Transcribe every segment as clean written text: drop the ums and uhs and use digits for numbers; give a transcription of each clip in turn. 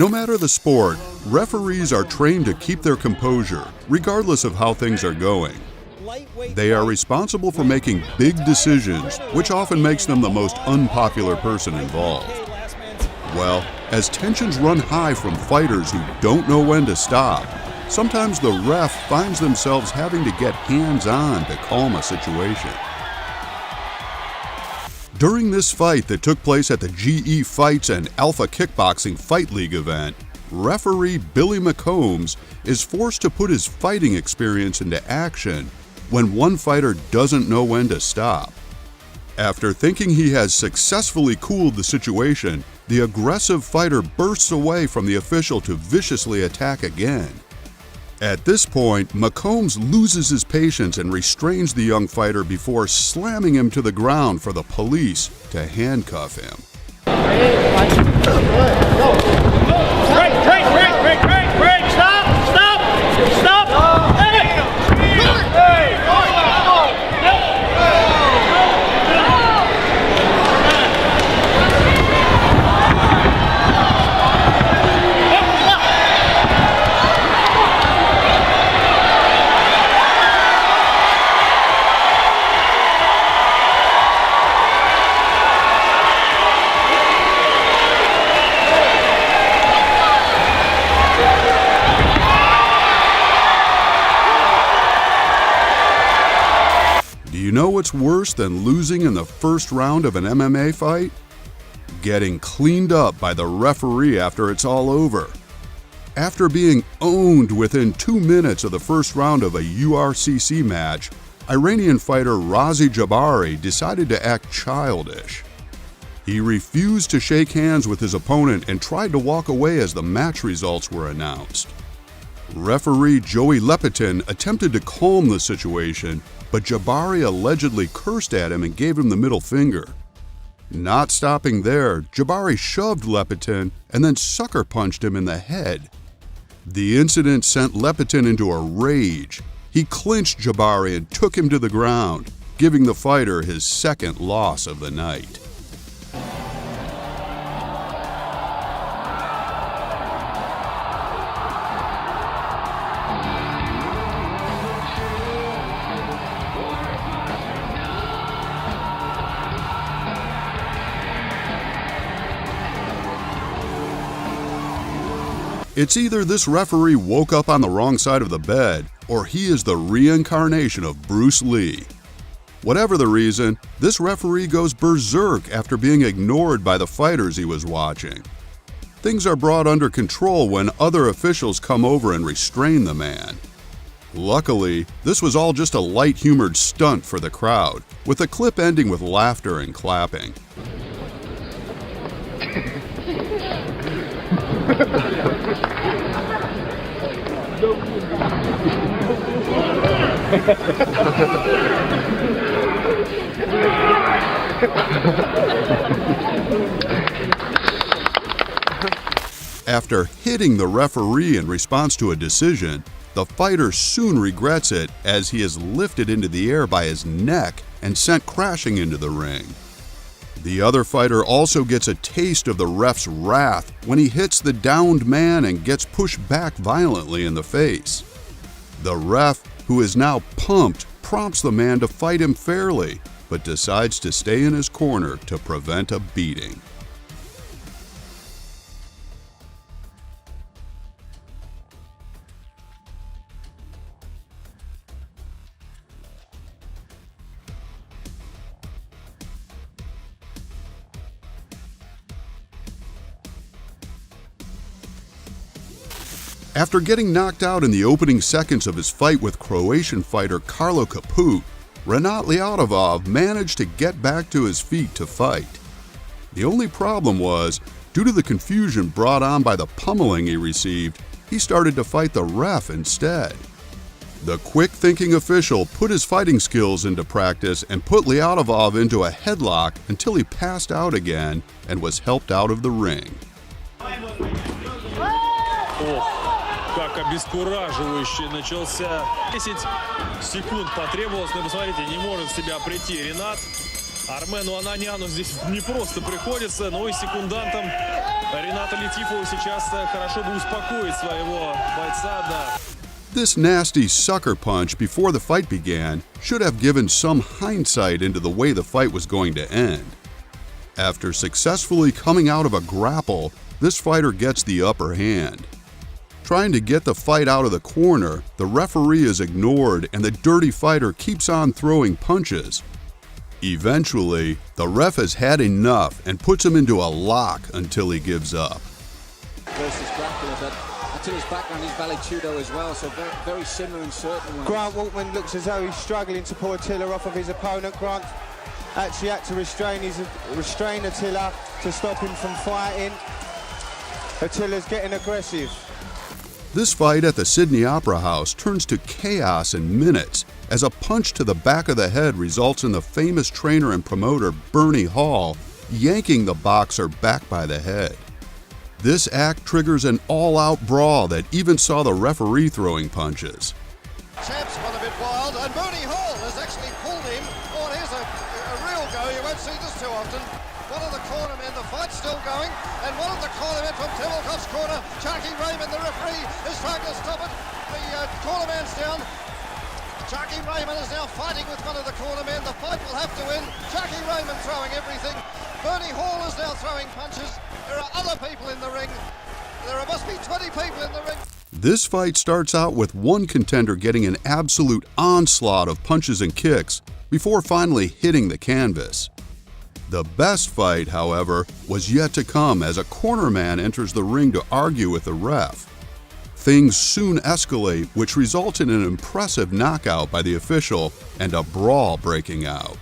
No matter the sport, referees are trained to keep their composure, regardless of how things are going. They are responsible for making big decisions, which often makes them the most unpopular person involved. Well, as tensions run high from fighters who don't know when to stop, sometimes the ref finds themselves having to get hands-on to calm a situation. During this fight that took place at the GE Fights and Alpha Kickboxing Fight League event, referee Billy McCombs is forced to put his fighting experience into action when one fighter doesn't know when to stop. After thinking he has successfully cooled the situation, the aggressive fighter bursts away from the official to viciously attack again. At this point, McCombs loses his patience and restrains the young fighter before slamming him to the ground for the police to handcuff him. Break, stop! You know what's worse than losing in the first round of an MMA fight? Getting cleaned up by the referee after it's all over. After being owned within 2 minutes of the first round of a URCC match, Iranian fighter Razi Jabari decided to act childish. He refused to shake hands with his opponent and tried to walk away as the match results were announced. Referee Joey Lepitin attempted to calm the situation, but Jabari allegedly cursed at him and gave him the middle finger. Not stopping there, Jabari shoved Lepitin and then sucker punched him in the head. The incident sent Lepitin into a rage. He clinched Jabari and took him to the ground, giving the fighter his second loss of the night. It's either this referee woke up on the wrong side of the bed, or he is the reincarnation of Bruce Lee. Whatever the reason, this referee goes berserk after being ignored by the fighters he was watching. Things are brought under control when other officials come over and restrain the man. Luckily, this was all just a light-humored stunt for the crowd, with the clip ending with laughter and clapping. After hitting the referee in response to a decision, the fighter soon regrets it as he is lifted into the air by his neck and sent crashing into the ring. The other fighter also gets a taste of the ref's wrath when he hits the downed man and gets pushed back violently in the face. The ref, who is now pumped, prompts the man to fight him fairly, but decides to stay in his corner to prevent a beating. After getting knocked out in the opening seconds of his fight with Croatian fighter Karlo Kaput, Renat Ljatovov managed to get back to his feet to fight. The only problem was, due to the confusion brought on by the pummeling he received, he started to fight the ref instead. The quick-thinking official put his fighting skills into practice and put Ljatovov into a headlock until he passed out again and was helped out of the ring. Как обескураживающе начался. 10 секунд потребовалось, но посмотрите, не может в себя прийти Ренат. Армену Ананяну здесь не просто приходится, но и секундантам Рената Летифову сейчас хорошо бы успокоить своего бойца, да. This nasty sucker punch before the fight began should have given some hindsight into the way the fight was going to end. After successfully coming out of a grapple, this fighter gets the upper hand. Trying to get the fight out of the corner, the referee is ignored and the dirty fighter keeps on throwing punches. Eventually, the ref has had enough and puts him into a lock until he gives up. Versus Dracula, but Attila's background is Valetudo as well, so very similar in certain ways. Grant Waltman looks as though he's struggling to pull Attila off of his opponent. Grant actually had to restrain Attila to stop him from fighting. Attila's getting aggressive. This fight at the Sydney Opera House turns to chaos in minutes as a punch to the back of the head results in the famous trainer and promoter Bernie Hall yanking the boxer back by the head. This act triggers an all-out brawl that even saw the referee throwing punches. Champ's gone a bit wild, and Bernie Hall has actually pulled him. Oh, and here's a real go. You won't see this too often. One of the cornermen, the fight's still going, and one of the cornermen from Temelkov's corner, Charky Raymond, the referee, is trying to stop it. The cornerman's down. Charky Raymond is now fighting with one of the cornermen. The fight will have to end. Charky Raymond throwing everything. Bernie Hall is now throwing punches. There are other people in the ring. There must be 20 people in the ring. This fight starts out with one contender getting an absolute onslaught of punches and kicks before finally hitting the canvas. The best fight, however, was yet to come as a cornerman enters the ring to argue with the ref. Things soon escalate, which results in an impressive knockout by the official and a brawl breaking out.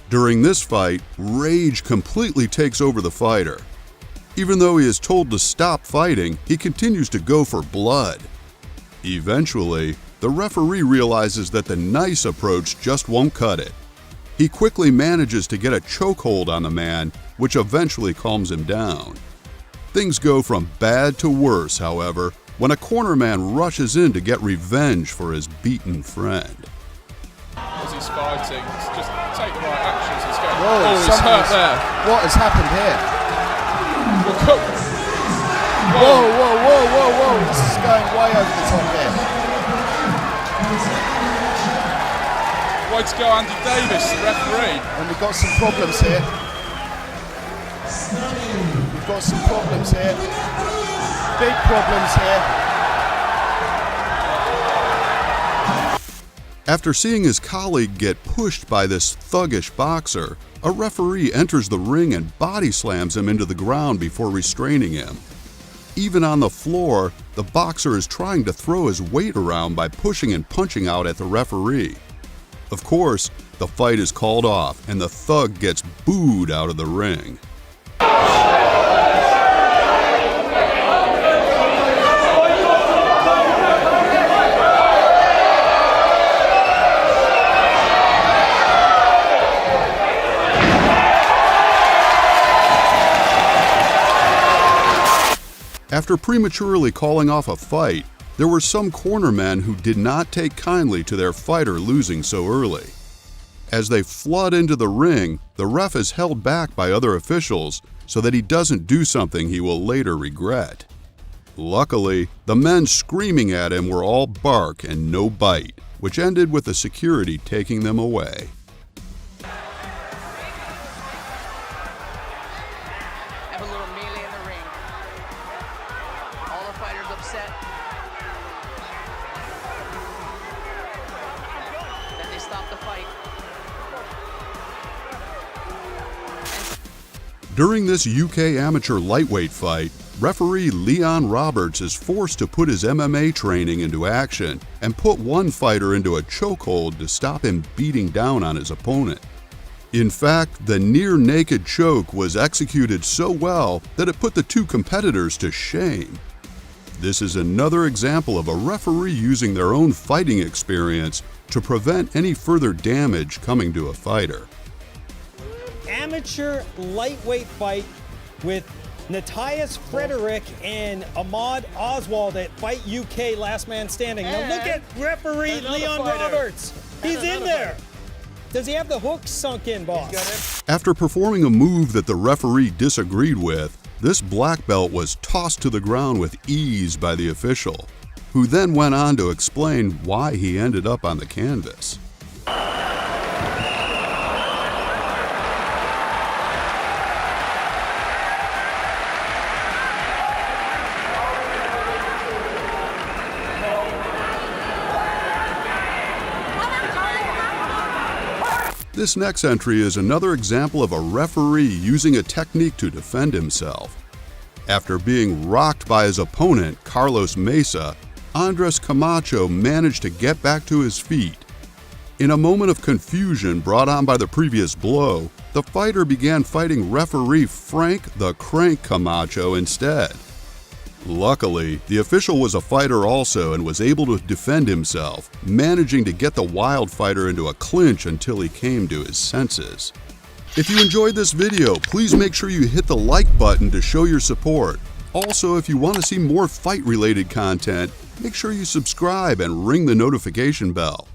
During this fight, rage completely takes over the fighter. Even though he is told to stop fighting, he continues to go for blood. Eventually, the referee realizes that the nice approach just won't cut it. He quickly manages to get a chokehold on the man, which eventually calms him down. Things go from bad to worse, however, when a cornerman rushes in to get revenge for his beaten friend. As he's fighting, just take the right actions. Let's go. Whoa, he's hurt there. What has happened here? Whoa. Whoa. This is going way over the top here. Way to go, Andy Davis, the referee. And we've got some problems here. Big problems here. After seeing his colleague get pushed by this thuggish boxer, a referee enters the ring and body slams him into the ground before restraining him. Even on the floor, the boxer is trying to throw his weight around by pushing and punching out at the referee. Of course, the fight is called off and the thug gets booed out of the ring. After prematurely calling off a fight, there were some cornermen who did not take kindly to their fighter losing so early. As they flood into the ring, the ref is held back by other officials so that he doesn't do something he will later regret. Luckily, the men screaming at him were all bark and no bite, which ended with the security taking them away. Have a little melee in the ring. All the fighters upset. Then they stop the fight. During this UK amateur lightweight fight, referee Leon Roberts is forced to put his MMA training into action and put one fighter into a chokehold to stop him beating down on his opponent. In fact, the near-naked choke was executed so well that it put the two competitors to shame. This is another example of a referee using their own fighting experience to prevent any further damage coming to a fighter. Amateur amateur lightweight fight with Matthias Frederick and Ahmad Oswald at Fight UK Last Man Standing. Now look at referee Leon Roberts. He's in there. Does he have the hook sunk in, boss? After performing a move that the referee disagreed with, this black belt was tossed to the ground with ease by the official, who then went on to explain why he ended up on the canvas. This next entry is another example of a referee using a technique to defend himself. After being rocked by his opponent, Carlos Mesa, Andres Camacho managed to get back to his feet. In a moment of confusion brought on by the previous blow, the fighter began fighting referee Frank the Crank Camacho instead. Luckily, the official was a fighter also and was able to defend himself, managing to get the wild fighter into a clinch until he came to his senses. If you enjoyed this video, please make sure you hit the like button to show your support. Also, if you want to see more fight-related content, make sure you subscribe and ring the notification bell.